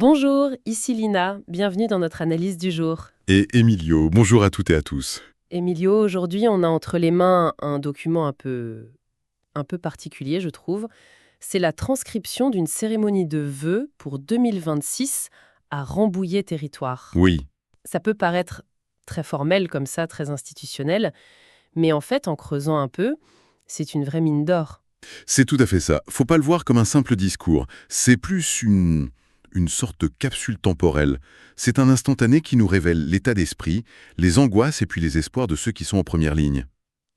Bonjour, ici Lina, bienvenue dans notre analyse du jour. Et Emilio, bonjour à toutes et à tous. Emilio, aujourd'hui on a entre les mains un document un peu particulier, je trouve. C'est la transcription d'une cérémonie de vœux pour 2026 à Rambouillet-Territoire. Oui, Ça peut paraître très formel comme ça, très institutionnel, mais en fait, en creusant un peu, c'est une vraie mine d'or. c'est tout à fait ça. Faut pas le voir comme un simple discours. C'est plus une sorte de capsule temporelle. C'est un instantané qui nous révèle l'état d'esprit, les angoisses et puis les espoirs de ceux qui sont en première ligne.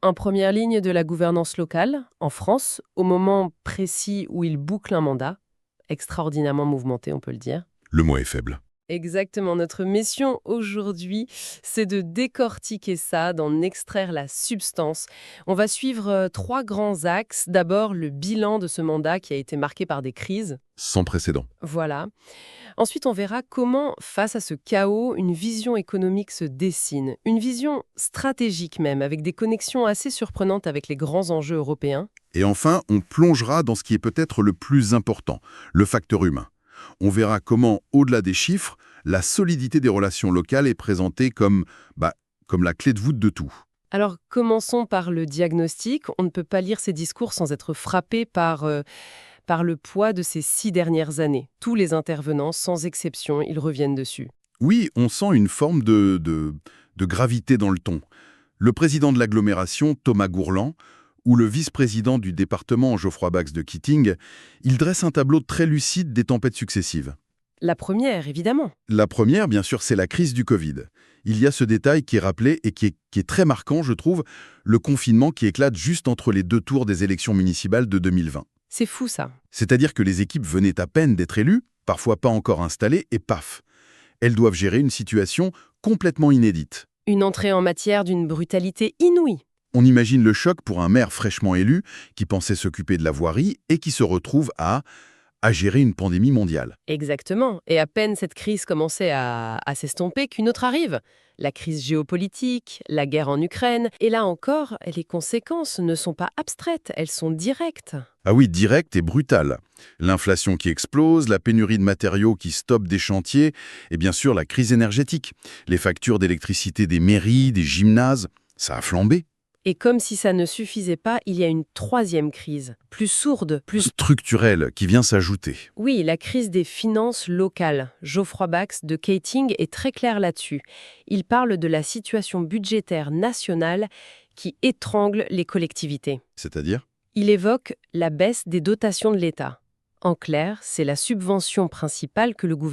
En première ligne de la gouvernance locale, en France, au moment précis où il boucle un mandat, extraordinairement mouvementé, on peut le dire. Le mot est faible. Exactement, notre mission aujourd'hui, c'est de décortiquer ça, d'en extraire la substance. On va suivre trois grands axes. D'abord, le bilan de ce mandat qui a été marqué par des crises. Sans précédent. Voilà. Ensuite, on verra comment, face à ce chaos, une vision économique se dessine. Une vision stratégique même, avec des connexions assez surprenantes avec les grands enjeux européens. Et enfin, on plongera dans ce qui est peut-être le plus important, le facteur humain. On verra comment, au-delà des chiffres, la solidité des relations locales est présentée comme la clé de voûte de tout. Alors, commençons par le diagnostic. On ne peut pas lire ces discours sans être frappé par le poids de ces 6 dernières années. Tous les intervenants, sans exception, ils reviennent dessus. Oui, on sent une forme de gravité dans le ton. Le président de l'agglomération, Thomas Gourland, ou le vice-président du département, Geoffroy Bax de Keating, ils dressent un tableau très lucide des tempêtes successives. La première, évidemment. La première, bien sûr, c'est la crise du Covid. Il y a ce détail qui est rappelé et qui est très marquant, je trouve, le confinement qui éclate juste entre les deux tours des élections municipales de 2020. C'est fou, ça. C'est-à-dire que les équipes venaient à peine d'être élues, parfois pas encore installées, et paf, elles doivent gérer une situation complètement inédite. Une entrée en matière d'une brutalité inouïe. On imagine le choc pour un maire fraîchement élu qui pensait s'occuper de la voirie et qui se retrouve à gérer une pandémie mondiale. Exactement. Et à peine cette crise commençait à s'estomper qu'une autre arrive. La crise géopolitique, la guerre en Ukraine. Et là encore, les conséquences ne sont pas abstraites, elles sont directes. Ah oui, direct et brutal. L'inflation qui explose, la pénurie de matériaux qui stoppe des chantiers, et bien sûr la crise énergétique. Les factures d'électricité des mairies, des gymnases, ça a flambé. Et comme si ça ne suffisait pas, il y a une troisième crise, plus sourde, plus... Structurelle qui vient s'ajouter. Oui, la crise des finances locales. Geoffroy Bax de Keating est très clair là-dessus. Il parle de la situation budgétaire nationale qui étrangle les collectivités. C'est-à-dire ? Il évoque la baisse des dotations de l'État. En clair, c'est la subvention principale que le gouvernement